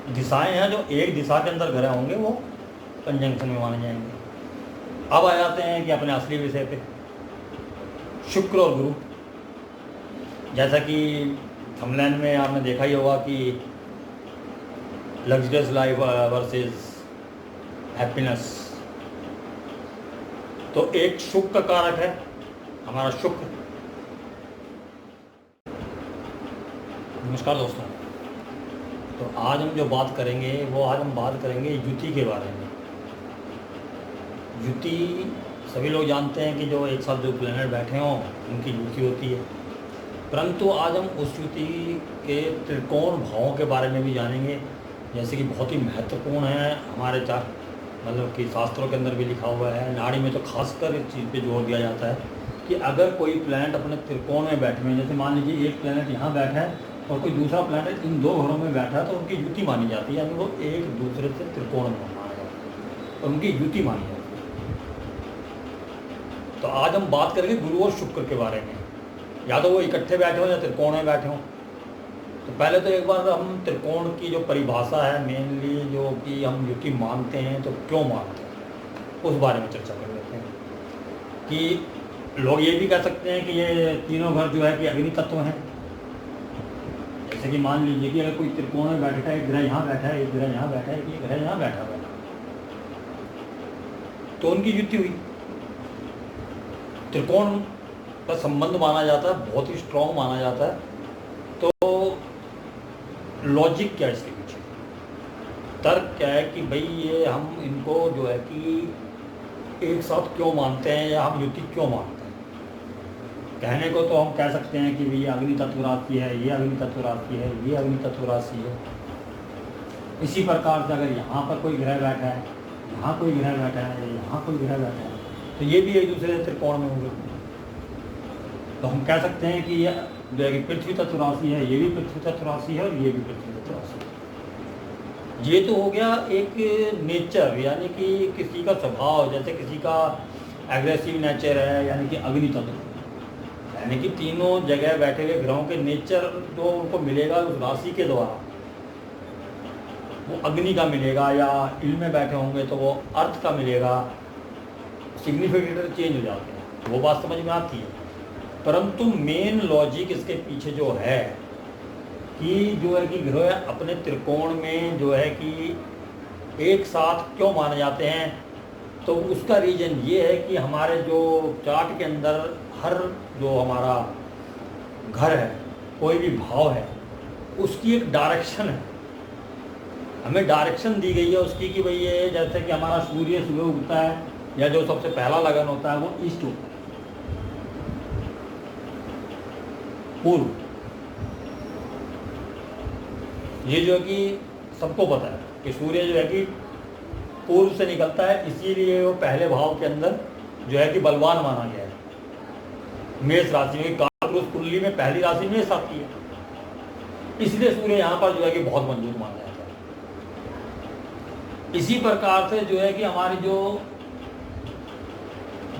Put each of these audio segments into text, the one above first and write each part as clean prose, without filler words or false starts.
दिशाएं हैं जो एक दिशा के अंदर ग्रह होंगे वो कंजंक्शन में माने जाएंगे। अब आ जाते हैं कि अपने असली विषय पे, शुक्र और गुरु। जैसा कि थंबनेल में आपने देखा ही होगा कि लग्जरियस लाइफ वर्सेस हैप्पीनेस। तो एक सुख का कारक है हमारा शुक्र। नमस्कार दोस्तों। तो आज हम जो बात करेंगे वो आज हम बात करेंगे युति के बारे में। युति सभी लोग जानते हैं कि जो एक साथ जो प्लेनेट बैठे हों उनकी युति होती है, परंतु आज हम उस युति के त्रिकोण भावों के बारे में भी जानेंगे, जैसे कि बहुत ही महत्वपूर्ण है हमारे चार मतलब कि शास्त्रों के अंदर भी लिखा हुआ है। नाड़ी में तो खासकर इस चीज़ पे जोर दिया जाता है कि अगर कोई प्लैनेट अपने त्रिकोण में बैठे हुए, जैसे मान लीजिए एक प्लैनेट यहाँ बैठा है और कोई दूसरा प्लैनेट इन दो घरों में बैठा है, तो उनकी युति मानी जाती है, यानी वो एक दूसरे से त्रिकोण में माना जाता है और उनकी युति मानी जाती है। तो आज हम बात करेंगे गुरु और शुक्र के बारे में, या तो वो इकट्ठे बैठे हों या त्रिकोण में बैठे हों। तो पहले तो एक बार हम त्रिकोण की जो परिभाषा है मेनली जो कि हम युति मानते हैं तो क्यों मानते हैं उस बारे में चर्चा कर लेते हैं। कि लोग ये भी कह सकते हैं कि ये तीनों घर जो है कि अग्नि तत्व हैं। जैसे कि मान लीजिए कि अगर कोई त्रिकोण में बैठा है, एक ग्रह यहाँ बैठा है, एक ग्रह यहाँ बैठा है, एक ग्रह यहाँ बैठा हुआ है, तो उनकी युति हुई। त्रिकोण का संबंध माना जाता है, बहुत ही स्ट्रॉन्ग माना जाता है। तो लॉजिक क्या है इसके पीछे, तर्क क्या है कि भाई ये हम इनको जो है कि एक साथ क्यों मानते हैं या हम युति क्यों मानते हैं। कहने को तो हम कह सकते हैं कि ये अग्नि तत्व राशि है, ये अग्नि तत्व राशि है, ये अग्नि तत्व राशि है। इसी प्रकार से अगर यहाँ पर कोई ग्रह बैठा है, यहाँ कोई ग्रह बैठा है, यहाँ कोई ग्रह बैठा है, तो ये भी एक दूसरे से त्रिकोण में होंगे। तो हम कह सकते हैं कि ये जो है कि पृथ्वी तत्व राशि है, ये भी पृथ्वी तत्व राशि है और ये भी पृथ्वी तत्व राशि है। ये तो हो गया एक नेचर, यानी कि किसी का स्वभाव, जैसे किसी का एग्रेसिव नेचर है यानी कि अग्नि तत्व, यानी कि तीनों जगह बैठे हुए ग्रहों के नेचर जो उनको मिलेगा उस राशि के द्वारा वो अग्नि का मिलेगा, या इल में बैठे होंगे तो वो अर्थ का मिलेगा। सिग्निफिकेटर चेंज हो जाते हैं, वो बात समझ में आती है। परंतु मेन लॉजिक इसके पीछे जो है कि जो है कि ग्रह अपने त्रिकोण में जो है कि एक साथ क्यों माने जाते हैं, तो उसका रीजन ये है कि हमारे जो चार्ट के अंदर हर जो हमारा घर है, कोई भी भाव है, उसकी एक डायरेक्शन है। हमें डायरेक्शन दी गई है उसकी कि भाई ये जैसे कि हमारा सूर्य सुबह उगता है या जो सबसे पहला लगन होता है वो ईस्ट होता है, पूर्व। ये जो है कि सबको पता है कि सूर्य जो है कि पूर्व से निकलता है, इसीलिए वो पहले भाव के अंदर जो है कि बलवान माना गया है। मेष राशि में कालपुरुष कुंडली में पहली राशि मेष आती है, इसलिए सूर्य यहाँ पर जो है कि बहुत मजबूत माना जाता है। इसी प्रकार से जो है कि हमारी जो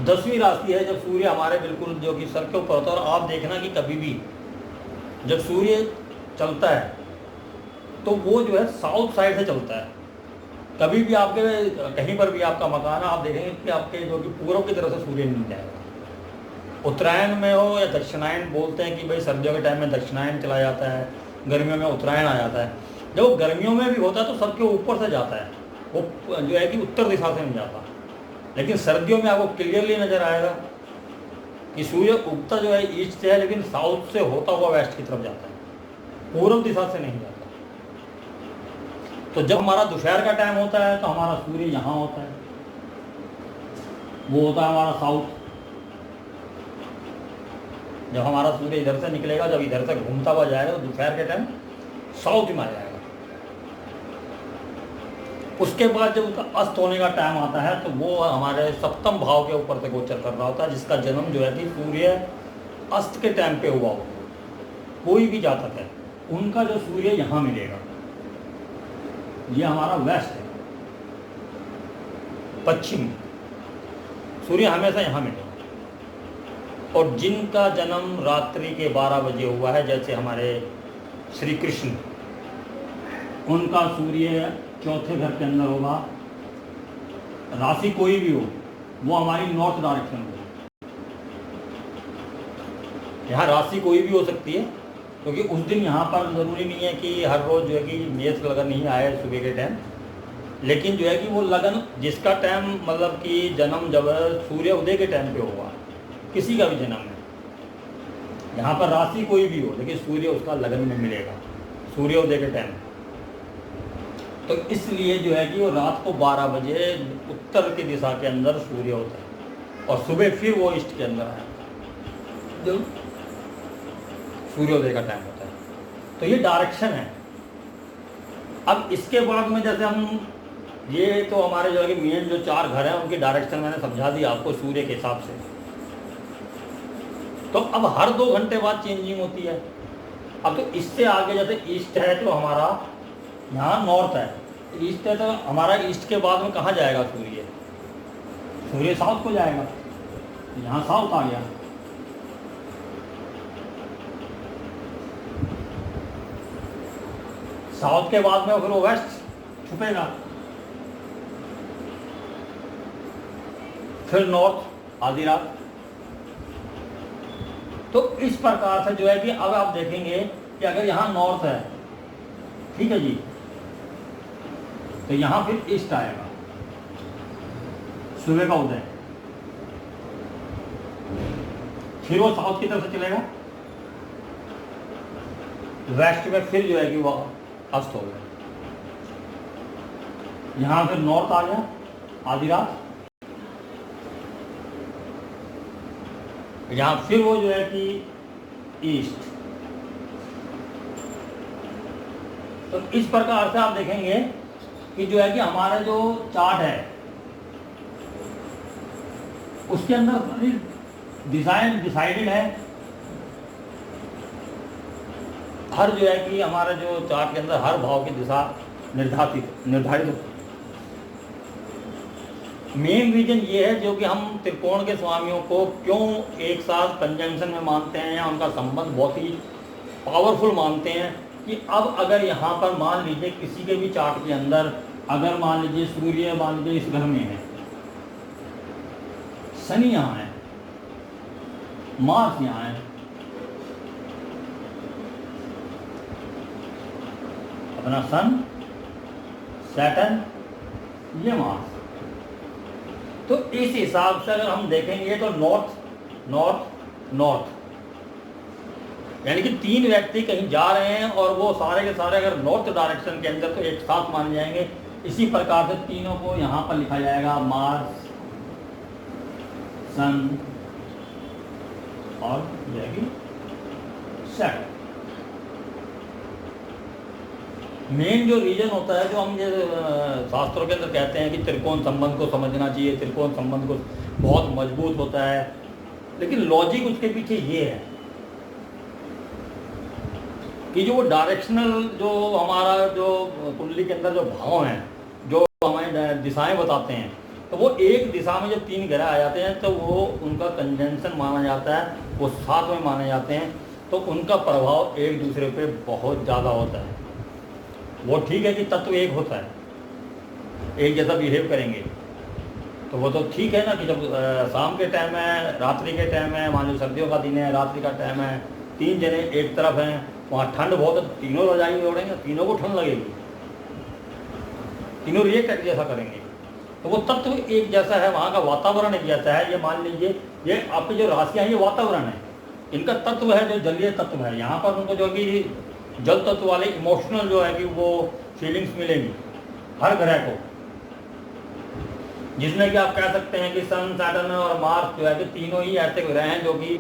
10वीं राशि है, जब सूर्य हमारे बिल्कुल जो कि सर के ऊपर होता है, और आप देखना कि कभी भी जब सूर्य चलता है तो वो जो है साउथ साइड से चलता है। कभी भी आपके कहीं पर भी आपका मकान है, आप देखेंगे कि आपके जो कि पूर्व की तरफ से सूर्य नहीं जाएगा। उत्तरायण में हो या दक्षिणायन, बोलते हैं कि भाई सर्दियों के टाइम में दक्षिणायन चला जाता है, गर्मियों में उत्तरायण आ जाता है। जब वो गर्मियों में भी होता है तो सबके ऊपर से जाता है, वो जो है कि उत्तर दिशा से नहीं जाता। लेकिन सर्दियों में आपको क्लियरली नजर आएगा कि सूर्य उगता जो है ईस्ट से है, लेकिन साउथ से होता हुआ वेस्ट की तरफ जाता है, पूर्व दिशा से नहीं जाता। तो जब हमारा दोपहर का टाइम होता है तो हमारा सूर्य यहाँ होता है, वो होता है हमारा साउथ। जब हमारा सूर्य इधर से निकलेगा, जब इधर से घूमता हुआ जाएगा तो दोपहर के टाइम साउथ में आ जाएगा। उसके बाद जब उसका अस्त होने का टाइम आता है तो वो हमारे सप्तम भाव के ऊपर से गोचर कर रहा होता है, जिसका जन्म जो है कि सूर्य अस्त के टाइम पे हुआ हो। कोई भी जातक है उनका जो सूर्य यहाँ मिलेगा, ये हमारा वेस्ट है, पश्चिम सूर्य हमेशा यहाँ मिलेगा। और जिनका जन्म रात्रि के 12 बजे हुआ है, जैसे हमारे श्री कृष्ण उनका सूर्य चौथे घर के अंदर होगा, राशि कोई भी हो, वो हमारी नॉर्थ डायरेक्शन में। यहाँ राशि कोई भी हो सकती है, क्योंकि उस दिन यहाँ पर ज़रूरी नहीं है कि हर रोज़ जो है कि मेष लगन नहीं आए सुबह के टाइम, लेकिन जो है कि वो लगन जिसका टाइम मतलब कि जन्म जब सूर्य उदय के टाइम पे होगा, किसी का भी जन्म है, यहाँ पर राशि कोई भी हो, लेकिन सूर्य उसका लगन में मिलेगा सूर्य उदय के टाइम। तो इसलिए जो है कि वो रात को 12 बजे उत्तर की दिशा के अंदर सूर्य होता है और सुबह फिर वो ईस्ट के अंदर आया जो सूर्योदय का टाइम होता है। तो ये डायरेक्शन है। अब इसके बाद में जैसे हम ये तो हमारे जो है कि मेन जो 4 घर हैं उनकी डायरेक्शन मैंने समझा दी आपको सूर्य के हिसाब से। तो अब हर 2 घंटे बाद चेंजिंग होती है। अब तो इससे आगे जैसे ईस्ट है तो हमारा यहाँ नॉर्थ है, ईस्ट है तो हमारा ईस्ट के बाद में कहाँ जाएगा सूर्य? सूर्य साउथ को जाएगा, यहाँ साउथ आ गया। साउथ के बाद में फिर वो वेस्ट छुपेगा, फिर नॉर्थ आधी रात। तो इस प्रकार से जो है कि अब आप देखेंगे कि अगर यहाँ नॉर्थ है, ठीक है जी, तो यहाँ फिर ईस्ट आएगा, सुबह का उदय, फिर वो साउथ की तरफ से चलेगा, वेस्ट में फिर जो है कि वो अस्त हो गया, यहाँ फिर नॉर्थ आ गया आधी रात, यहाँ फिर वो जो है कि ईस्ट। तो इस प्रकार से आप देखेंगे कि जो है कि हमारा जो चार्ट है उसके अंदर सारी दिशाएं डिसाइडेड है। हर जो है कि हमारे जो चार्ट के अंदर हर भाव की दिशा निर्धारित। मेन रीजन ये है जो कि हम त्रिकोण के स्वामियों को क्यों एक साथ कंजंक्शन में मानते हैं या उनका संबंध बहुत ही पावरफुल मानते हैं कि अब अगर यहाँ पर मान लीजिए किसी के भी चार्ट के अंदर अगर मान लीजिए सूर्य मान लीजिए इस घर में है, शनि यहाँ है, मार्स यहाँ है, अपना सन, सैटर्न, ये मार्स। तो इस हिसाब से अगर हम देखेंगे तो नॉर्थ नॉर्थ नॉर्थ, यानी कि 3 व्यक्ति कहीं जा रहे हैं और वो सारे के सारे अगर नॉर्थ डायरेक्शन के अंदर तो एक साथ माने जाएंगे। इसी प्रकार से तीनों को यहाँ पर लिखा जाएगा, मार्स, सन और सैटर्न। मेन जो रीजन होता है जो हम ये शास्त्रों के अंदर कहते हैं कि त्रिकोण संबंध को समझना चाहिए, त्रिकोण संबंध को बहुत मजबूत होता है, लेकिन लॉजिक उसके पीछे ये है कि जो डायरेक्शनल जो हमारा जो कुंडली के अंदर जो भाव हैं जो हमें दिशाएं बताते हैं, तो वो एक दिशा में जब 3 ग्रह आ जाते हैं तो वो उनका कंजंक्शन माना जाता है, वो साथ में माने जाते हैं, तो उनका प्रभाव एक दूसरे पे बहुत ज़्यादा होता है। वो ठीक है कि तत्व एक होता है, एक जैसा बिहेव करेंगे तो वो तो ठीक है ना कि जब शाम के टाइम है, रात्रि के टाइम है, मान लो सर्दियों का दिन है, रात्रि का टाइम है, 3 जने एक तरफ हैं, वहाँ ठंड बहुत है, तीनों रजाई में ओढ़ेंगे, तीनों को ठंड लगेगी, तीनों रिएक्ट एक जैसा करेंगे। तो वो तत्व एक जैसा है, वहाँ का वातावरण एक जैसा है। ये मान लीजिए ये आपकी जो राशियाँ ये वातावरण है, इनका तत्व है जो जलीय तत्व है। यहाँ पर उनको जो कि जल तत्व वाले इमोशनल जो है कि वो फीलिंग्स मिलेंगी हर ग्रह को, जिसमें कि आप कह सकते हैं कि सन, सैटर्न और मार्स जो है कि तीनों ही ऐसे ग्रह हैं जो कि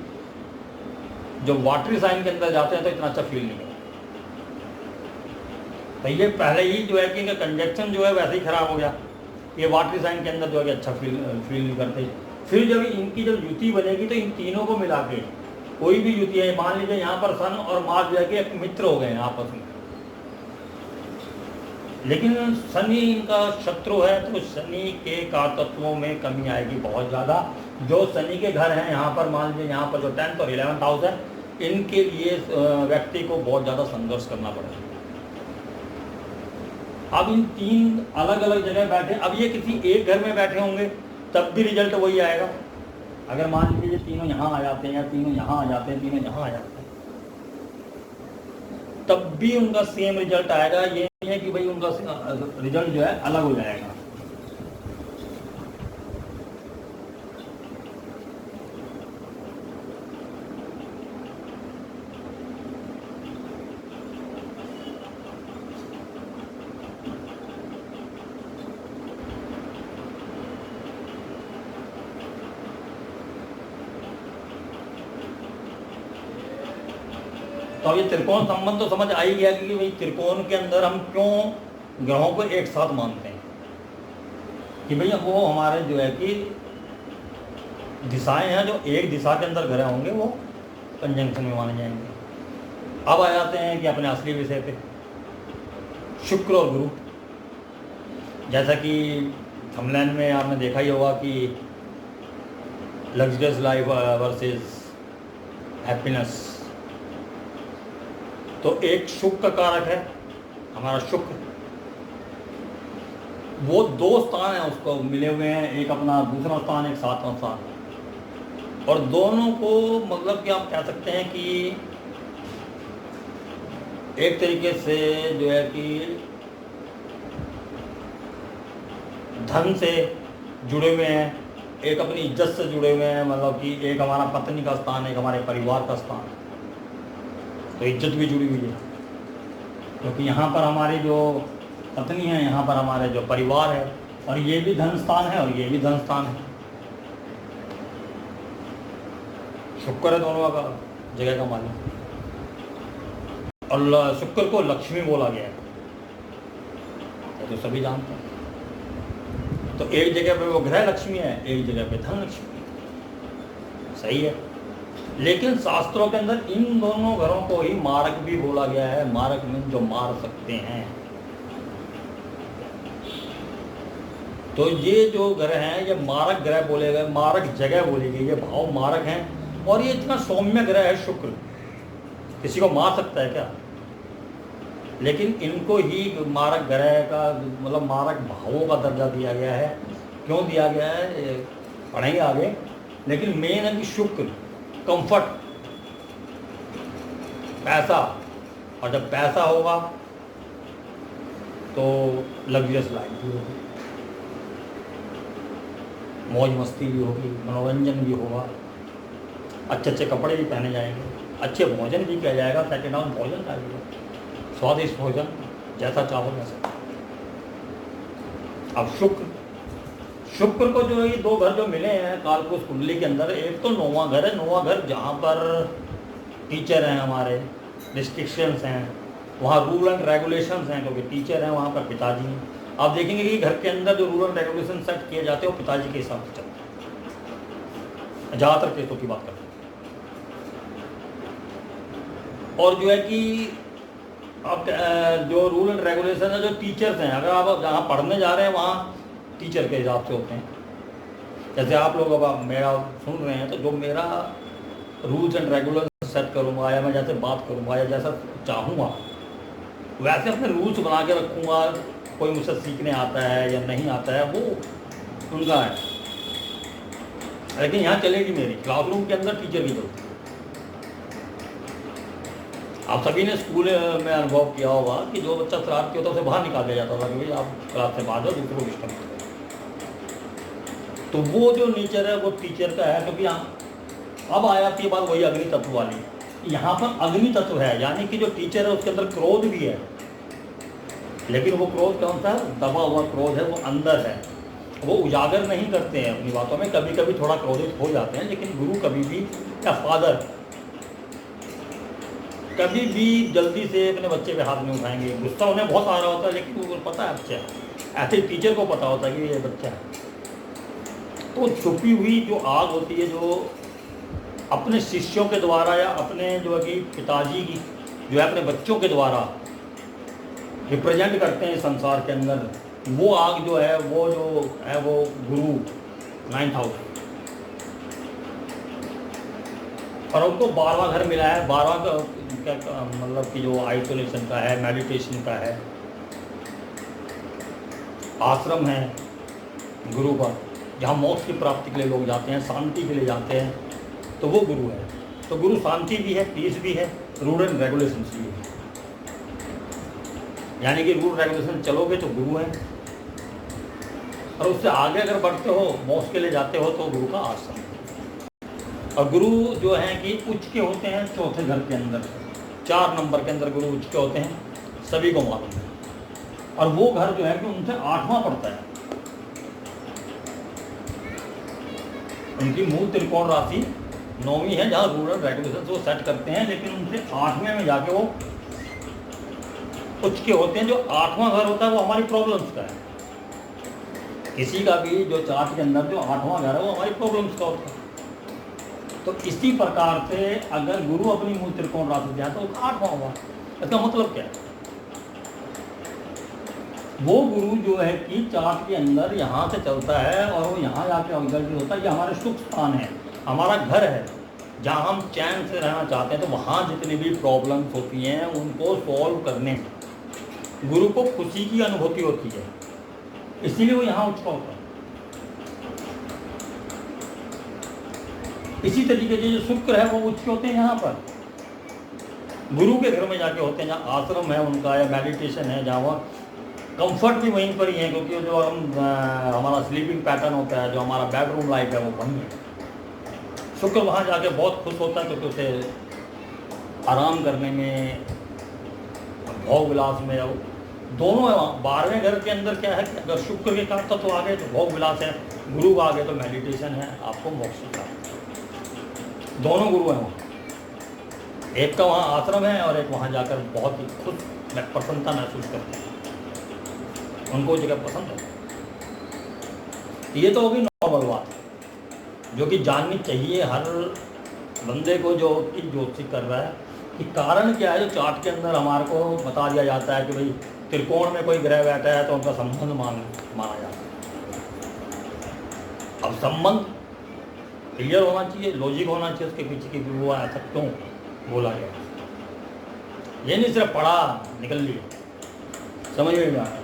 जो वाटरी साइन के अंदर जाते हैं तो इतना अच्छा फील नहीं करते। तो ये पहले ही जो है कि इनका कंजक्शन जो है वैसे ही खराब हो गया, ये वाटरी साइन के अंदर जो है कि अच्छा फील नहीं करते। फिर जब इनकी जब युति बनेगी तो इन तीनों को मिला के कोई भी युति है, मान लीजिए यहाँ पर सन और मार्स जो है कि एक मित्र हो गए हैं आपस में, लेकिन शनि इनका शत्रु है, तो शनि के कारतत्वों में कमी आएगी बहुत ज़्यादा। जो शनि के घर हैं यहाँ पर मान लीजिए यहाँ पर जो 10th और 11th हाउस है, इनके लिए व्यक्ति को बहुत ज़्यादा संघर्ष करना पड़ेगा। अब इन तीन अलग अलग जगह बैठे, अब ये किसी एक घर में बैठे होंगे तब भी रिजल्ट वही आएगा। अगर मान लीजिए तीनों यहाँ आ जाते हैं या तीनों यहाँ आ जाते हैं, तीनों यहाँ आ जाते हैं, तब भी उनका सेम रिजल्ट आएगा। ये नहीं है कि भाई उनका रिजल्ट जो है अलग हो जाएगा। तो अब ये त्रिकोण संबंध तो समझ आ ही गया कि भाई त्रिकोण के अंदर हम क्यों ग्रहों को एक साथ मानते हैं कि भैया वो हमारे जो है कि दिशाएं हैं, जो एक दिशा के अंदर ग्रह होंगे वो कंजंक्शन में माने जाएंगे। अब आ जाते हैं कि अपने असली विषय पे, शुक्र और गुरु। जैसा कि थंबनेल में आपने देखा ही होगा कि लग्जरियस लाइफ वर्सेस हैप्पीनेस, तो एक शुक्र का कारक है हमारा शुक्र, वो दो स्थान है उसको मिले हुए हैं, एक अपना दूसरा स्थान, एक सातवां स्थान, और दोनों को मतलब कि आप कह सकते हैं कि एक तरीके से जो है कि धन से जुड़े हुए हैं, एक अपनी इज्जत से जुड़े हुए हैं, मतलब कि एक हमारा पत्नी का स्थान, एक हमारे परिवार का स्थान, तो इज्जत भी जुड़ी हुई है क्योंकि यहाँ पर हमारी जो पत्नी है, यहाँ पर हमारे जो परिवार है, और ये भी धन स्थान है और ये भी धन स्थान है। शुक्र है दोनों का जगह का मालिक, और शुक्र को लक्ष्मी बोला गया है, तो सभी जानते हैं। तो एक जगह पे वो ग्रह लक्ष्मी है, एक जगह पे धन लक्ष्मी है, सही है। लेकिन शास्त्रों के अंदर इन दोनों घरों को ही मारक भी बोला गया है। मारक मीन जो मार सकते हैं। तो ये जो ग्रह हैं ये मारक ग्रह बोले गए, मारक जगह बोली गई, ये भाव मारक हैं। और ये इतना सौम्य ग्रह है शुक्र, किसी को मार सकता है क्या? लेकिन इनको ही मारक ग्रह का मतलब मारक भावों का दर्जा दिया गया है। क्यों दिया गया है पढ़ेंगे आगे। लेकिन मेन है कि शुक्र कंफर्ट, पैसा, और जब पैसा होगा तो लग्जरियस लाइफ भी होगी, मौज मस्ती भी होगी, मनोरंजन भी होगा, अच्छे अच्छे कपड़े भी पहने जाएंगे, अच्छे भोजन भी किया जाएगा, सेकंड हाउस भोजन का भी, स्वादिष्ट भोजन जैसा चाहो वैसा। अब शुक्र को जो ये दो घर जो मिले हैं कालपुरुष कुंडली के अंदर, एक तो नौवां घर है। नौवां घर जहाँ पर टीचर हैं, हमारे रिस्ट्रिक्शंस हैं, वहाँ रूल एंड रेगुलेशंस हैं, क्योंकि टीचर हैं वहाँ पर पिताजी हैं। आप देखेंगे कि घर के अंदर जो रूल एंड रेगुलेशन सेट किए जाते हैं वो पिताजी के हिसाब से चलते हैं, ज़्यादातर केसों की बात करते हैं। और जो है कि अब जो रूल एंड रेगुलेशन है, जो टीचर्स हैं, अगर आप जहाँ पढ़ने जा रहे हैं वहाँ टीचर के हिसाब से होते हैं। जैसे आप लोग अब मेरा सुन रहे हैं, तो जो मेरा रूल्स एंड रेगुलेशन सेट करूँगा या मैं जैसे बात करूँगा या जैसा चाहूँगा वैसे अपने रूल्स बना के रखूँगा। कोई मुझसे सीखने आता है या नहीं आता है वो उनका है, लेकिन यहाँ चलेगी मेरी क्लासरूम के अंदर टीचर की चलती है। आप सभी ने स्कूल में अनुभव किया होगा कि जो बच्चा शरारती होता है उसे बाहर निकाल दिया जाता था कि भाई आप क्लास से बाहर जाओ, दूसरों को डिस्टर्ब करो। तो वो जो नेचर है वो टीचर का है, क्योंकि अब आ जाती है बात वही अग्नि तत्व वाली। यहाँ पर अग्नि तत्व है, यानी कि जो टीचर है उसके अंदर क्रोध भी है, लेकिन वो क्रोध कौन सा दबा हुआ क्रोध है, वो अंदर है, वो उजागर नहीं करते हैं अपनी बातों में। कभी कभी थोड़ा क्रोधित हो जाते हैं, लेकिन गुरु कभी भी या फादर कभी भी जल्दी से अपने बच्चे पे हाथ नहीं उठाएंगे। गुस्सा उन्हें बहुत आ रहा होता है, लेकिन वो पता है बच्चा है, ऐसे टीचर को पता होता है कि ये बच्चा है। तो छुपी हुई जो आग होती है, जो अपने शिष्यों के द्वारा या अपने जो है कि पिताजी की जो है अपने बच्चों के द्वारा रिप्रेजेंट करते हैं संसार के अंदर, वो आग जो है वो गुरु 9th हाउस। और उनको 12वां घर मिला है। 12वां का मतलब कि जो आइसोलेशन का है, मेडिटेशन का है, आश्रम है गुरु का, जहाँ मोक्ष की प्राप्ति के लिए लोग जाते हैं, शांति के लिए जाते हैं, तो वो गुरु है। तो गुरु शांति भी है, पीस भी है, रूल एंड रेगुलेशन भी है। यानी कि रूल रेगुलेशन चलोगे तो गुरु है, और उससे आगे अगर बढ़ते हो, मोक्ष के लिए जाते हो, तो गुरु का आश्रम है। और गुरु जो हैं कि उच्च के होते हैं चौथे घर के अंदर, 4 नंबर के अंदर गुरु उच्च के होते हैं, सभी को मालूम है। और वो घर जो है कि उनसे 8वां पड़ता है। उनकी मूल त्रिकोण राशि 9वीं है, जहाँ रूल एंड रेगुलेशन वो सेट करते हैं, लेकिन उनसे 8वें में जाके वो उच्च के होते हैं। जो 8वां घर होता है वो हमारी प्रॉब्लम्स का है। किसी का भी जो चार्ट के अंदर जो 8वां घर है वो हमारी प्रॉब्लम्स का होता है। तो इसी प्रकार से अगर गुरु अपनी मूल त्रिकोण राशि जाए तो 8वां हुआ। इसका मतलब क्या है? वो गुरु जो है कि चार्ट के अंदर यहाँ से चलता है और वो यहाँ जाके अवगत होता है। ये हमारे सुख स्थान है, हमारा घर है, जहाँ हम चैन से रहना चाहते हैं। तो वहाँ जितनी भी प्रॉब्लम्स होती हैं उनको सॉल्व करने में गुरु को खुशी की अनुभूति होती है, इसीलिए वो यहाँ उच्च होता है। इसी तरीके से जो शुक्र है वो उच्च होते हैं यहाँ पर गुरु के घर में जाके होते हैं, जहाँ आश्रम है उनका या मेडिटेशन है, जहाँ वह कंफर्ट भी वहीं पर ही है, क्योंकि जो हमारा स्लीपिंग पैटर्न होता है, जो हमारा बेडरूम लाइफ है वो वहीं है। शुक्र वहाँ जाके बहुत खुश होता है, क्योंकि उसे आराम करने में, भोग विलास में, दोनों है। 12वें घर के अंदर क्या है कि अगर शुक्र के कारण तो आ गए तो भोग विलास है, गुरु का आ गए तो मेडिटेशन है, आपको मोक्ष का। दोनों गुरु हैं वहाँ, एक का वहाँ आश्रम है और एक वहाँ जाकर बहुत ही खुद प्रसन्नता महसूस करते हैं, उनको जगह पसंद है। ये तो होगी नॉर्मल बात, जो कि जाननी चाहिए हर बंदे को जो कि ज्योतिष कर रहा है, कि कारण क्या है। जो चार्ट के अंदर हमारे को बता दिया जाता है कि भाई त्रिकोण में कोई ग्रह बैठा है तो उनका संबंध माना जाता है। अब संबंध क्लियर होना चाहिए, लॉजिक होना चाहिए उसके पीछे की वो ऐसा क्यों बोला गया। ये नहीं सिर्फ पढ़ा निकल लिया, समझ में आना चाहिए।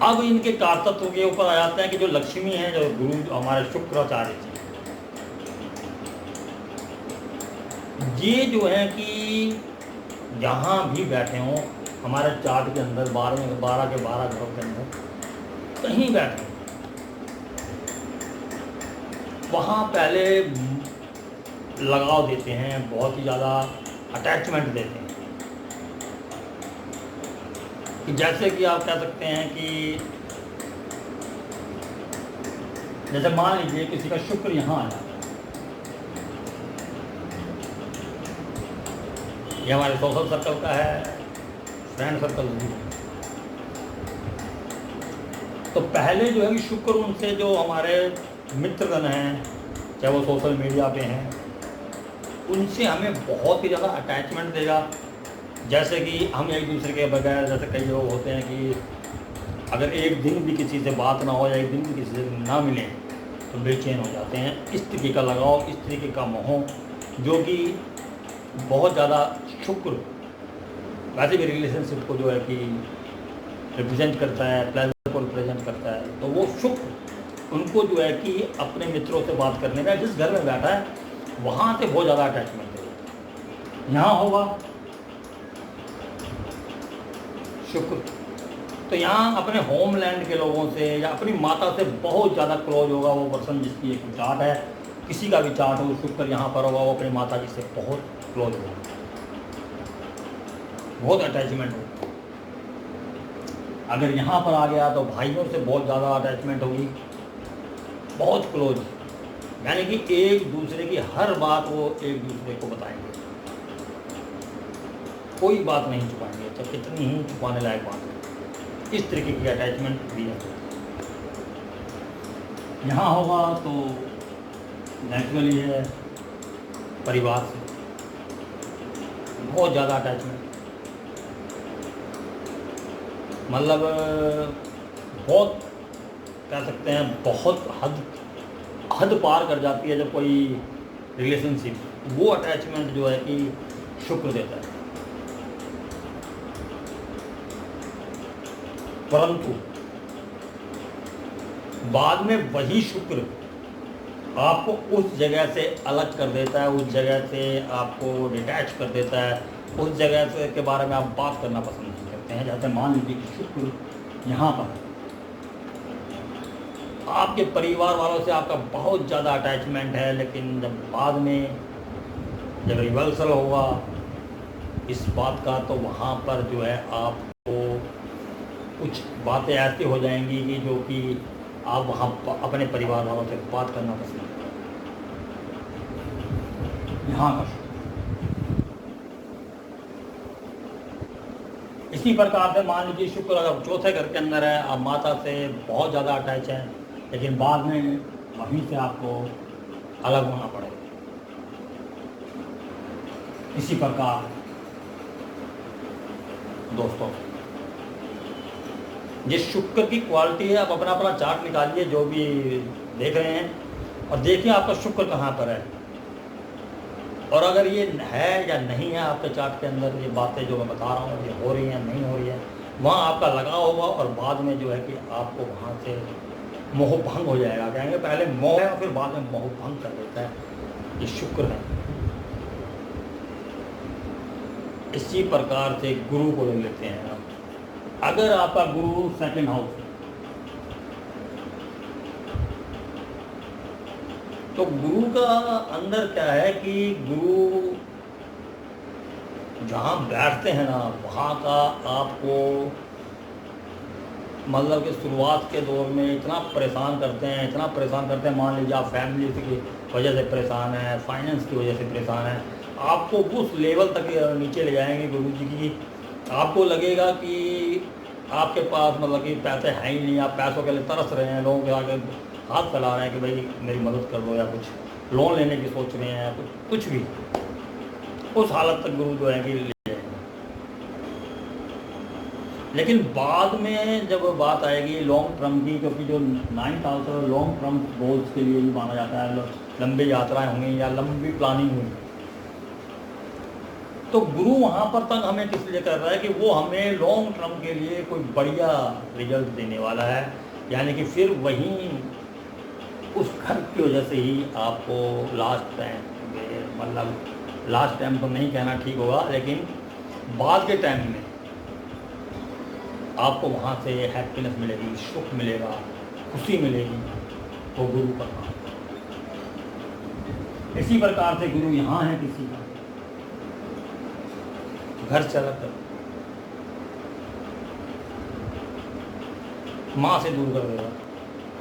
अब इनके कारतत्व के ऊपर आ जाते हैं कि जो लक्ष्मी है, जो गुरु हमारे शुक्राचार्य जी, ये जो है कि जहाँ भी बैठे हों हमारे चार्ट के अंदर 12 के 12 घरों के अंदर कहीं बैठे, वहाँ पहले लगाव देते हैं, बहुत ही ज़्यादा अटैचमेंट देते हैं। कि जैसे कि आप कह सकते हैं कि जैसे मान लीजिए किसी का शुक्र यहाँ आया, ये हमारे सोशल सर्कल का है, फ्रेंड सर्कल भी है। तो पहले जो है कि शुक्र उनसे जो हमारे मित्रगण हैं, चाहे वो सोशल मीडिया पे हैं, उनसे हमें बहुत ही ज़्यादा अटैचमेंट देगा। जैसे कि हम एक दूसरे के बगैर, जैसे कई लोग होते हैं कि अगर एक दिन भी किसी से बात ना हो या एक दिन भी किसी से ना मिले तो बेचैन हो जाते हैं। इस तरीके का लगाव, इस तरीके का मोह, जो कि बहुत ज़्यादा शुक्र वैसे भी रिलेशनशिप को जो है कि रिप्रेजेंट करता है, प्लेजर को रिप्रेजेंट करता है। तो वो शुक्र उनको जो है कि अपने मित्रों से बात करने का, जिस घर में बैठा है वहाँ से बहुत ज़्यादा अटैचमेंट है। यहाँ होगा शुक्र, तो यहाँ अपने होमलैंड के लोगों से या अपनी माता से बहुत ज़्यादा क्लोज होगा वो पर्सन, जिसकी एक चार्ट है, किसी का भी चार्ट हो, शुक्र यहाँ पर होगा, वो अपनी माता जी से बहुत क्लोज होगा, बहुत अटैचमेंट हो। अगर यहाँ पर आ गया तो भाइयों से बहुत ज़्यादा अटैचमेंट होगी, बहुत क्लोज, यानी कि एक दूसरे की हर बात वो एक दूसरे को बताएंगे, कोई बात नहीं छुपाएंगे, तो कितनी ही छुपाने लायक बात है। इस तरीके की अटैचमेंट भी है। यहाँ होगा तो नेचुरली है परिवार से बहुत ज़्यादा अटैचमेंट, मतलब बहुत कह सकते हैं बहुत हद पार कर जाती है जब कोई रिलेशनशिप, वो अटैचमेंट जो है कि शुक्र देता है। परंतु बाद में वही शुक्र आपको उस जगह से अलग कर देता है, उस जगह से आपको डिटैच कर देता है, उस जगह से के बारे में आप बात करना पसंद नहीं करते हैं। जैसे मान लीजिए कि शुक्र यहाँ पर आपके परिवार वालों से आपका बहुत ज़्यादा अटैचमेंट है, लेकिन जब बाद में जब रिवर्सल होगा इस बात का, तो वहाँ पर जो है आपको कुछ बातें ऐसी हो जाएंगी कि जो कि आप वहाँ अपने परिवार वालों से बात करना पसंद करें। यहाँ का इसी प्रकार से मान लीजिए शुक्र अगर चौथे घर के अंदर है, आप माता से बहुत ज़्यादा अटैच हैं, लेकिन बाद में वहीं से आपको अलग होना पड़ेगा। इसी प्रकार दोस्तों, ये शुक्र की क्वालिटी है। आप अपना अपना चार्ट निकालिए जो भी देख रहे हैं, और देखिए आपका शुक्र कहाँ पर है, और अगर ये है या नहीं है आपके चार्ट के अंदर, ये बातें जो मैं बता रहा हूँ ये हो रही हैं नहीं हो रही है, वहाँ आपका लगाव होगा, और बाद में जो है कि आपको वहाँ से मोह भंग हो जाएगा। कहेंगे पहले मोह है और फिर बाद में मोह भंग कर देता है, ये शुक्र है। इसी प्रकार से गुरु को ले लेते हैं। अगर आपका गुरु सेकंड हाउस है, तो गुरु का अंदर क्या है कि गुरु जहाँ बैठते हैं ना, वहाँ का आपको मतलब कि शुरुआत के दौर में इतना परेशान करते हैं, इतना परेशान करते हैं। मान लीजिए आप फैमिली की वजह से परेशान हैं, फाइनेंस की वजह से परेशान हैं, आपको उस लेवल तक नीचे ले जाएंगे गुरु जी की। आपको लगेगा कि आपके पास मतलब कि पैसे हैं ही नहीं, आप पैसों के लिए तरस रहे हैं, लोगों के आगे हाथ फैला रहे हैं कि भाई मेरी मदद कर दो, या कुछ लोन लेने की सोच रहे हैं, कुछ भी। उस हालत तक गुरु जो है कि ले जाएंगे। लेकिन बाद में जब बात आएगी लॉन्ग टर्म की, क्योंकि जो 9th हाउस है लॉन्ग टर्म गोल्स के लिए भी माना जाता है, लंबी यात्राएं होंगी या लंबी प्लानिंग हुई, तो गुरु वहाँ पर तक हमें किस लिए कर रहा है कि वो हमें लॉन्ग टर्म के लिए कोई बढ़िया रिजल्ट देने वाला है। यानी कि फिर वहीं उस घर की वजह से ही आपको लास्ट टाइम, मतलब लास्ट टाइम तो नहीं कहना ठीक होगा, लेकिन बाद के टाइम में आपको वहाँ से हैप्पीनेस मिलेगी, सुख मिलेगा, खुशी मिलेगी, तो गुरु का काम। इसी प्रकार से गुरु यहाँ है, किसी का घर चला कर माँ से दूर कर देगा,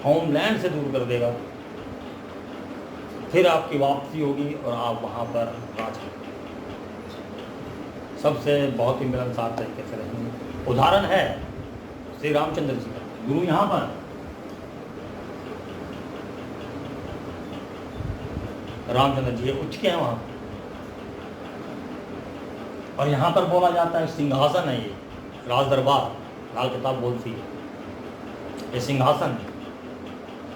होमलैंड से दूर कर देगा, फिर आपकी वापसी होगी और आप वहाँ पर राज करेंगे, सबसे बहुत ही मिलनसार तरीके से रहेंगे। उदाहरण है श्री रामचंद्र जी का। गुरु यहाँ पर, रामचंद्र जी उच्च के हैं वहाँ, और यहाँ पर बोला जाता है सिंहासन है, ये राज दरबार, लाल किताब बोलती है ये सिंहासन।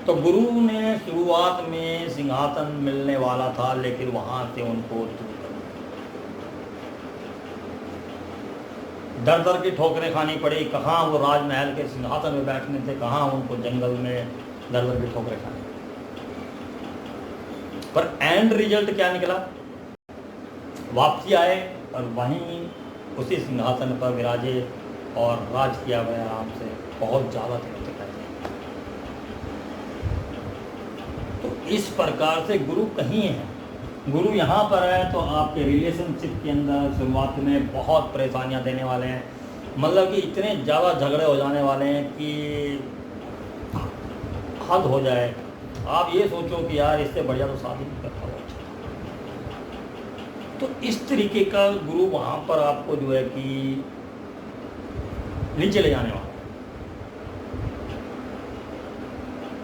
तो गुरु ने शुरुआत में सिंहासन मिलने वाला था, लेकिन वहाँ से उनको दर दर की ठोकरें खानी पड़ी। कहाँ वो राजमहल के सिंहासन में बैठने थे, कहाँ उनको जंगल में दर दर की ठोकरें खानी। पर एंड रिजल्ट क्या निकला, वापसी आए और वहीं उसी सिंहासन पर विराजे और राज किया गया आराम से, बहुत ज़्यादा दिनों तक रहते। तो इस प्रकार से गुरु कहीं है, गुरु यहाँ पर है, तो आपके रिलेशनशिप के अंदर शुरुआत में बहुत परेशानियाँ देने वाले हैं। मतलब कि इतने ज़्यादा झगड़े हो जाने वाले हैं कि हद हो जाए। आप ये सोचो कि यार इससे बढ़िया तो शादी नहीं करता हो। तो इस तरीके का गुरु वहाँ पर आपको जो है कि नीचे ले जाने वाला।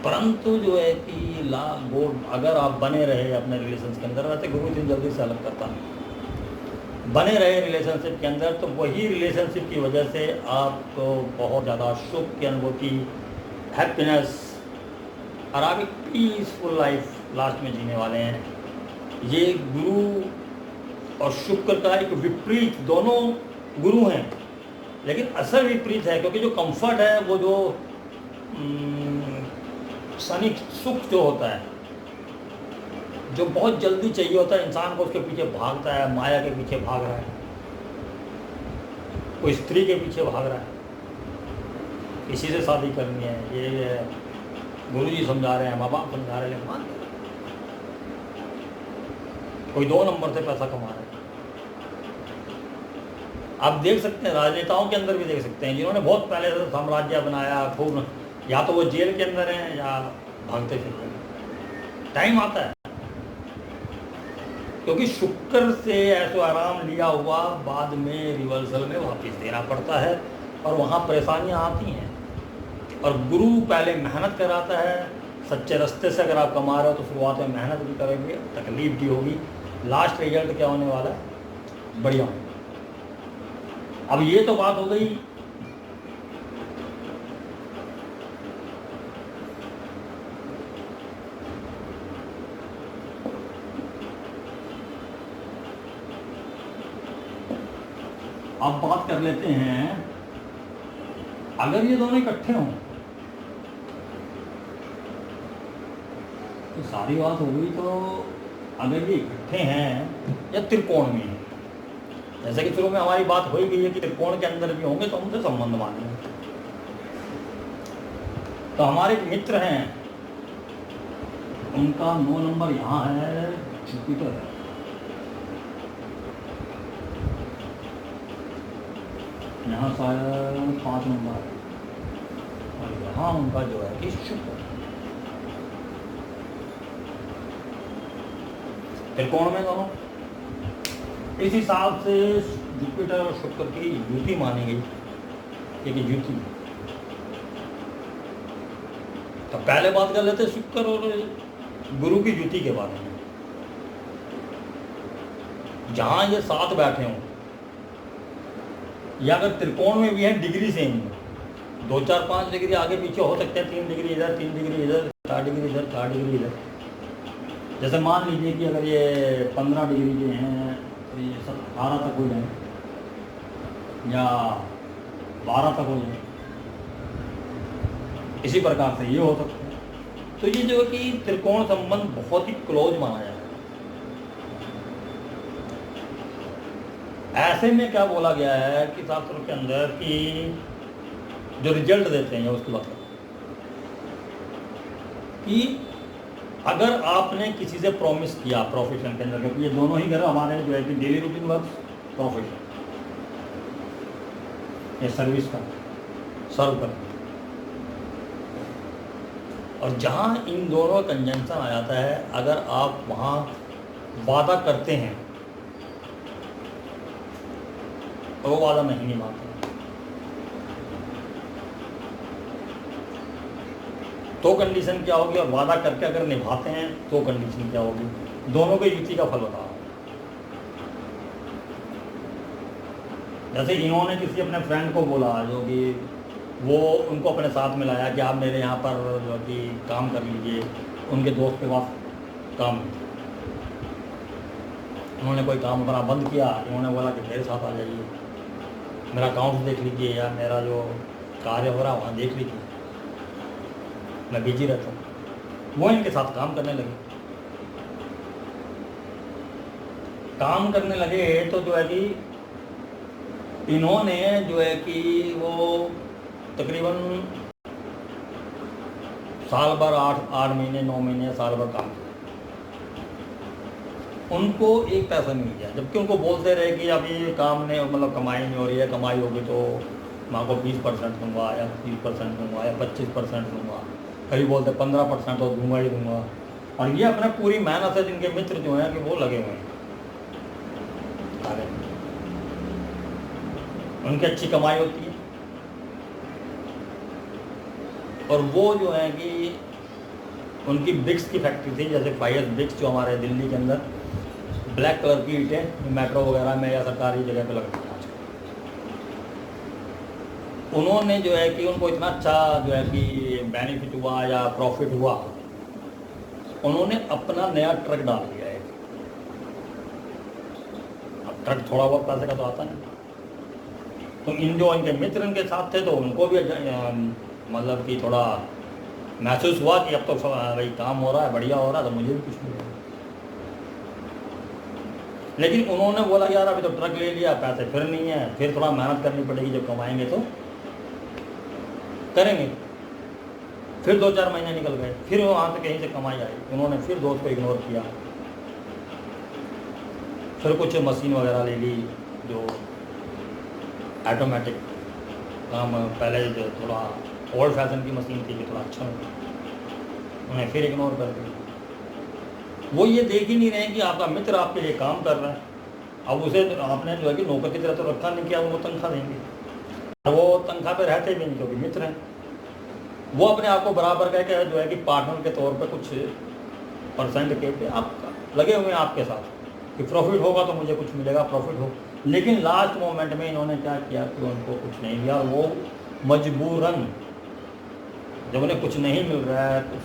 परंतु जो है कि वो अगर आप बने रहे अपने रिलेशंस के अंदर, वैसे गुरु इतनी जल्दी से अलग करता नहीं, बने रहे रिलेशनशिप के अंदर, तो वही रिलेशनशिप की वजह से आपको बहुत ज़्यादा सुख की अनुभूति, हैप्पीनेस और आप एक पीसफुल लाइफ लास्ट में जीने वाले हैं। ये गुरु और शुक्र का एक विपरीत, दोनों गुरु हैं लेकिन असर विपरीत है, क्योंकि जो कंफर्ट है, वो जो क्षणिक सुख जो होता है, जो बहुत जल्दी चाहिए होता है इंसान को, उसके पीछे भागता है, माया के पीछे भाग रहा है, कोई स्त्री के पीछे भाग रहा है, किसी से शादी करनी है, ये गुरुजी समझा रहे हैं, माँ बाप समझा रहे हैं, मान ले। कोई 2 नंबर से पैसा कमा रहा है। आप देख सकते हैं राजनेताओं के अंदर भी देख सकते हैं, जिन्होंने बहुत पहले से साम्राज्य बनाया खूब, या तो वो जेल के अंदर हैं या भागते फिरते हैं। टाइम आता है, क्योंकि शुक्र से ऐसो आराम लिया हुआ बाद में रिवर्सल में वापस देना पड़ता है, और वहाँ परेशानियाँ आती हैं। और गुरु पहले मेहनत कराता है, सच्चे रास्ते से अगर आप कमा रहे हो तो शुरुआत में मेहनत भी करेंगे, तकलीफ भी होगी, लास्ट रिजल्ट क्या होने वाला है, बढ़िया होगा। अब ये तो बात हो गई अब बात कर लेते हैं, अगर ये दोनों इकट्ठे हों तो सारी बात हो गई। तो अगर ये इकट्ठे हैं या त्रिकोण में हैं, जैसे कि शुरू में हमारी बात हो ही गई है कि त्रिकोण के अंदर भी होंगे तो उनसे संबंध मानेंगे। तो हमारे एक मित्र हैं, उनका 9 नंबर यहाँ है, जुपिटर है, यहाँ शायद 5 नंबर है, और यहाँ उनका जो है कि शुक्र। त्रिकोण में दोनों, इस हिसाब से जुपिटर और शुक्र की युति मानी गई, एक युति। तो पहले बात कर लेते शुक्र और गुरु की युति के बारे में। जहां ये साथ बैठे हों, या अगर त्रिकोण में भी है, डिग्री सेम है, 2 4 5 डिग्री आगे पीछे हो सकते हैं, 3 डिग्री इधर, 3 डिग्री इधर, 4 डिग्री इधर, 4 डिग्री इधर। जैसे मान लीजिए कि अगर ये 15 डिग्री के हैं तो ये 18 तक हो जाए, या 12 तक हो जाए, इसी प्रकार से ये हो सकता है। तो ये जो है कि त्रिकोण संबंध बहुत ही क्लोज माना जाता है। ऐसे में क्या बोला गया है कि शास्त्रों के अंदर कि जो रिजल्ट देते हैं उसकी बात कि अगर आपने किसी से प्रॉमिस किया प्रोफेशन के अंदर, क्योंकि ये दोनों ही घर हमारे जो है कि डेली रूटीन वर्क, प्रोफेशन या सर्विस का सर्व कर, और जहाँ इन दोनों कंजंक्शन आ जाता है, अगर आप वहाँ वादा करते हैं तो वो वादा नहीं निभाते। तो कंडीशन क्या होगी, और वादा करके अगर निभाते हैं तो कंडीशन क्या होगी, दोनों के युति का फल होता है। जैसे इन्होंने किसी अपने फ्रेंड को बोला, जो कि वो उनको अपने साथ में लाया कि आप मेरे यहाँ पर जो कि काम कर लीजिए, उनके दोस्त के पास काम, उन्होंने कोई काम अपना बंद किया, इन्होंने बोला कि मेरे साथ आ जाइए, मेरा अकाउंट देख लीजिए, या मेरा जो कार्य हो रहा है वहाँ देख लीजिए, मैं बिजी रहता हूँ। वो इनके साथ काम करने लगे। काम करने लगे तो जो है कि इन्होंने जो है कि वो तकरीबन साल भर 8 महीने 9 महीने साल भर काम किया, उनको एक पैसा नहीं मिला। जबकि उनको बोलते रहे कि अभी काम ने मतलब कमाई नहीं हो रही है, कमाई होगी तो मैं आपको 20% दूँगा, या 30% दूँगा, या 25% दूँगा, कभी बोलते 15% तो दूंगा ही दूंगा। और ये अपने पूरी मेहनत से, जिनके मित्र जो हैं कि वो लगे हुए हैं, उनकी अच्छी कमाई होती है, और वो जो है कि उनकी ब्रिक्स की फैक्ट्री थी, जैसे फायर ब्रिक्स जो हमारे दिल्ली के अंदर ब्लैक कलर की ईंटें मेट्रो वगैरह में या सरकारी जगह पे लगती हैं। उन्होंने जो है कि उनको इतना अच्छा जो है कि बेनिफिट हुआ या प्रॉफिट हुआ, उन्होंने अपना नया ट्रक डाल दिया है। अब ट्रक थोड़ा बहुत पैसे का तो आता नहीं, तो इन जो इनके मित्र इनके साथ थे तो उनको भी मतलब कि थोड़ा महसूस हुआ कि अब तो भाई काम हो रहा है, बढ़िया हो रहा है, तो मुझे भी कुछ मिलेगा। लेकिन उन्होंने बोला यार अभी तो ट्रक ले लिया, पैसे फिर नहीं है, फिर थोड़ा मेहनत करनी पड़ेगी, जब कमाएंगे तो करेंगे। फिर 2-4 महीने निकल गए, फिर वहाँ से कहीं से कमाई आई, उन्होंने फिर दोस्त को इग्नोर किया, फिर कुछ मशीन वगैरह ले ली जो ऑटोमेटिक काम, पहले जो थोड़ा ओल्ड फैशन की मशीन थी कि थोड़ा अच्छा लगा, उन्हें फिर इग्नोर कर दिया। वो ये देख ही नहीं रहे कि आपका मित्र आपके लिए काम कर रहा है। अब उसे आपने जो है कि नौकर की तरह तो रखा नहीं किया, वो तनख्वाह देंगे, वो तनख्वाह पे रहते भी नहीं क्योंकि मित्र हैं। वो अपने आप को बराबर कह के जो है कि पार्टनर के तौर पे कुछ परसेंट के पे आप लगे हुए हैं आपके साथ कि प्रॉफिट होगा तो मुझे कुछ मिलेगा, प्रॉफिट हो। लेकिन लास्ट मोमेंट में इन्होंने क्या किया कि उनको कुछ नहीं दिया, वो मजबूरन जब उन्हें कुछ नहीं मिल रहा है, कुछ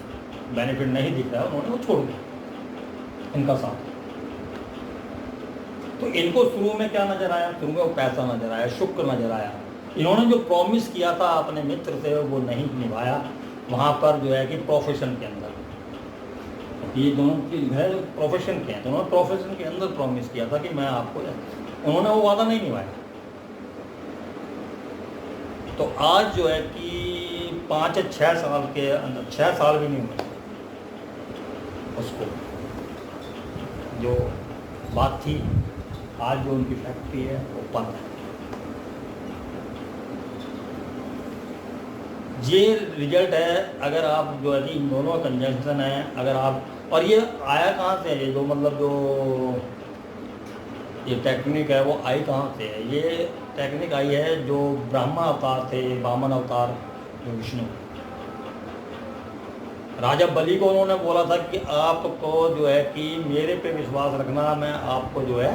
बेनिफिट नहीं दिख रहा है, उन्होंने वो छोड़ दिया इनका साथ। तो इनको शुरू में क्या नज़र आया? शुरू में वो पैसा नज़र आया, शुक्र नज़र आया। इन्होंने जो प्रॉमिस किया था अपने मित्र से वो नहीं निभाया वहाँ पर जो है कि प्रोफेशन के अंदर। ये दोनों चीज़ है प्रोफेशन के हैं, तो उन्होंने प्रोफेशन के अंदर प्रॉमिस किया था कि मैं आपको, उन्होंने वो वादा नहीं निभाया। तो आज जो है कि 5-6 साल के अंदर, 6 साल भी नहीं हुए उसको, जो बात थी, आज जो उनकी फैक्ट्री है वो बंद है। ये रिजल्ट है। अगर आप जो है कि इन दोनों का कंजंक्शन है, अगर आप, और ये आया कहाँ से है, ये जो मतलब जो ये टेक्निक है वो आई कहाँ से है? ये टेक्निक आई है जो ब्रह्मा अवतार थे, वामन अवतार जो विष्णु, राजा बलि को उन्होंने बोला था कि आपको जो है कि मेरे पे विश्वास रखना, मैं आपको जो है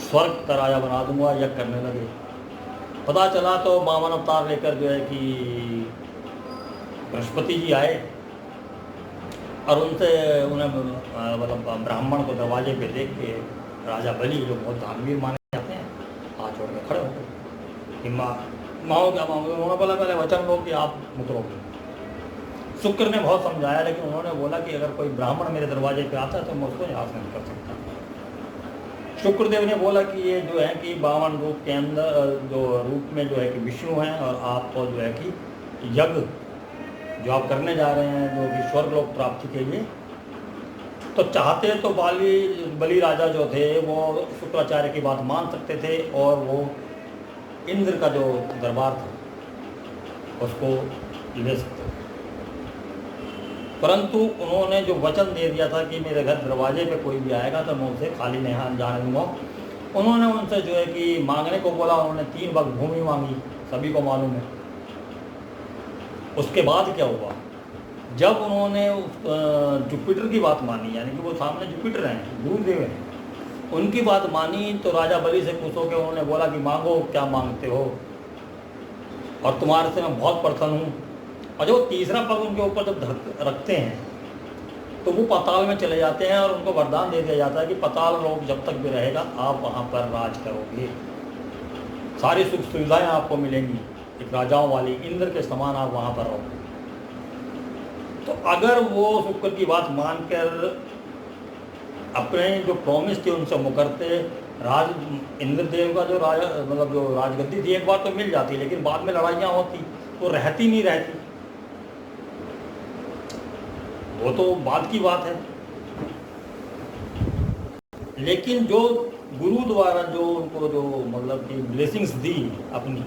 स्वर्ग का राजा बना दूंगा। यज्ञ करने लगे, पता चला तो वामन अवतार लेकर जो है कि बृहस्पति जी आए और उनसे उन्हें मतलब ब्राह्मण को दरवाजे पे देख के राजा बलि, जो बहुत धार्मिक माने जाते हैं, हाथ छोड़ के खड़े हो गए कि माओ क्या मांगोगे? उन्होंने बोला पहले वचन लो कि आप मुकरोगे। शुक्र ने बहुत समझाया, लेकिन उन्होंने बोला कि अगर कोई ब्राह्मण मेरे दरवाजे पे आता है तो मैं उसको यहाँ से नहीं कर सकता। शुक्रदेव ने बोला कि ये जो है कि 52 रूप के अंदर जो रूप में जो है कि विष्णु हैं, और आपको जो है कि यज्ञ जो आप करने जा रहे हैं जो कि स्वर्ग लोक प्राप्ति के लिए, तो चाहते तो बलि राजा जो थे वो शुक्राचार्य की बात मान सकते थे और वो इंद्र का जो दरबार था उसको ले सकते थे, परंतु उन्होंने जो वचन दे दिया था कि मेरे घर दरवाजे पे कोई भी आएगा तो मैं उसे खाली नहीं जाने दूंगा। उन्होंने उनसे जो है कि मांगने को बोला, उन्होंने 3 वक्त भूमि मांगी, सभी को मालूम है। उसके बाद क्या हुआ, जब उन्होंने जुपिटर की बात मानी, यानी कि वो सामने जुपिटर हैं, गुरुदेव हैं, उनकी बात मानी, तो राजा बलि से पूछो कि उन्होंने बोला कि मांगो, क्या मांगते हो, और तुम्हारे से मैं बहुत प्रसन्न हूँ। और जो तीसरा पग उनके ऊपर जब रखते हैं तो वो पाताल में चले जाते हैं, और उनको वरदान दे दिया जाता है कि पाताल लोक जब तक भी रहेगा आप वहाँ पर राज करोगे, सारी सुख सुविधाएं आपको मिलेंगी, एक राजाओं वाली इंद्र के समान आप वहाँ पर रहोगे। तो अगर वो शुक्र की बात मानकर अपने जो प्रॉमिस थे उनसे मुकरते, इंद्रदेव का जो राजा मतलब जो राजगद्दी थी एक बार तो मिल जाती, लेकिन बाद में लड़ाइयाँ होती, वो रहती नहीं रहती, वो तो बाद की बात है। लेकिन जो गुरु द्वारा जो उनको जो मतलब कि ब्लेसिंग्स दी अपनी,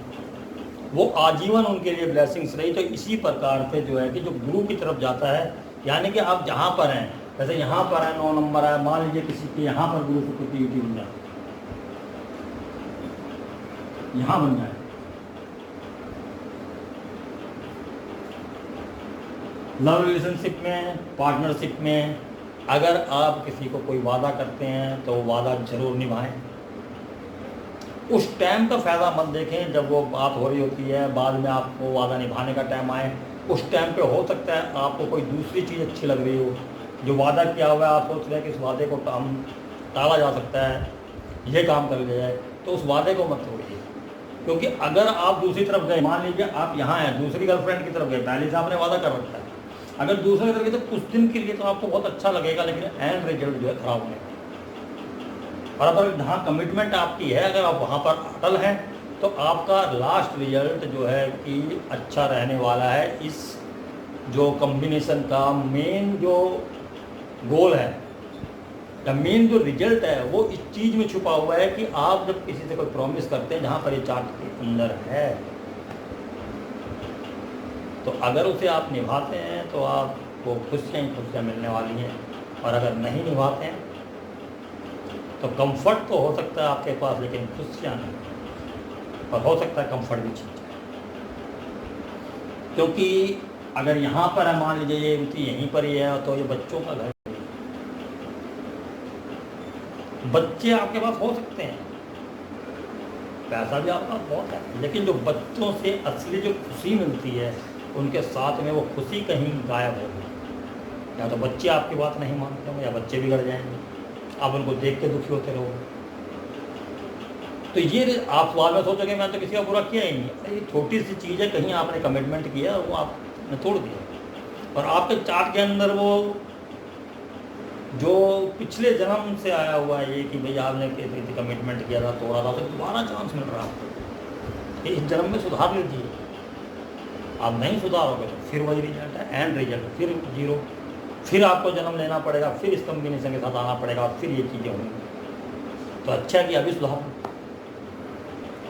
वो आजीवन उनके लिए ब्लेसिंग्स रही। तो इसी प्रकार से जो है कि जो गुरु की तरफ जाता है, यानी कि आप जहाँ पर हैं, जैसे यहाँ पर है 9 नंबर है, मान लीजिए किसी के यहाँ पर गुरु शुक्र की युति बन जाए, यहाँ बन जाए, लव रिलेशनशिप में, पार्टनरशिप में, अगर आप किसी को कोई वादा करते हैं तो वादा जरूर निभाएं। उस टाइम का फ़ायदा मत देखें जब वो बात हो रही होती है, बाद में आपको वादा निभाने का टाइम आए, उस टाइम पे हो सकता है आपको कोई दूसरी चीज़ अच्छी लग रही हो, जो वादा किया हुआ है आप सोच रहे हैं कि इस वादे को टाला जा सकता है, ये काम कर लिया जाए, तो उस वादे को मत तोड़िए। क्योंकि अगर आप दूसरी तरफ गए, मान लीजिए आप यहाँ हैं, दूसरी गर्लफ्रेंड की तरफ गए, पहले से आपने वादा कर रखा है, अगर दूसरी तरफ गए तो कुछ दिन के लिए तो आपको बहुत अच्छा लगेगा, लेकिन एंड रिजल्ट जो है खराब होने का। और अगर जहाँ कमिटमेंट आपकी है, अगर आप वहाँ पर अटल हैं, तो आपका लास्ट रिजल्ट जो है कि अच्छा रहने वाला है। इस जो कॉम्बिनेशन का मेन जो गोल है या मेन जो रिजल्ट है वो इस चीज़ में छुपा हुआ है कि आप जब किसी से कोई प्रॉमिस करते हैं जहाँ पर ये चार्ट के अंदर है, तो अगर उसे आप निभाते हैं तो आपको खुशियाँ ही खुशियाँ मिलने वाली हैं, और अगर नहीं निभाते हैं तो कंफर्ट तो हो सकता है आपके पास, लेकिन खुशियाँ नहीं, और हो सकता है कंफर्ट भी छीन जाए। क्योंकि अगर यहाँ पर है, मान लीजिए ये युवती यहीं पर ही है, तो ये बच्चों का घर है, बच्चे आपके पास हो सकते हैं, पैसा भी आपके पास बहुत है, लेकिन जो बच्चों से असली जो खुशी मिलती है, उनके साथ में वो खुशी कहीं गायब होगी। या तो बच्चे आपकी बात नहीं मानते होंगे, या बच्चे बिगड़ जाएंगे, आप उनको देख के दुखी होते रहोगे। तो ये आप सवाल में सोचोगे मैं तो किसी का बुरा किया ही नहीं, ये छोटी सी चीज़ है, कहीं आपने कमिटमेंट किया और वो आपने तोड़ दिया, और आपके चार्ट के अंदर वो जो पिछले जन्म से आया हुआ है ये कि भाई आपने किसी कमिटमेंट किया था, तोड़ा था, तो दोबारा चांस मिल रहा है, इस जन्म में सुधार लीजिए। आप नहीं सुधारोगे तो फिर वही रिजल्ट है, एंड रिजल्ट फिर जीरो, फिर आपको जन्म लेना पड़ेगा, फिर इस कॉम्बिनेशन के साथ आना पड़ेगा, फिर ये चीज़ें होंगी। तो अच्छा है कि अभी सुधार।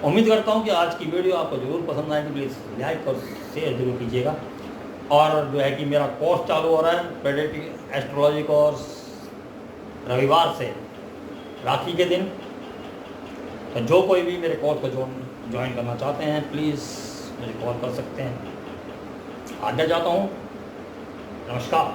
उम्मीद करता हूँ कि आज की वीडियो आपको ज़रूर पसंद आएगी, प्लीज़ लाइक और शेयर जरूर कीजिएगा। और जो है कि मेरा कोर्स चालू हो रहा है प्रेडिक्टिव एस्ट्रोलॉजी कोर्स, रविवार से राखी के दिन। तो जो कोई भी मेरे कोर्स को ज्वाइन करना चाहते हैं प्लीज़ मुझे कॉल कर सकते हैं। आगे जाता हूँ, नमस्कार।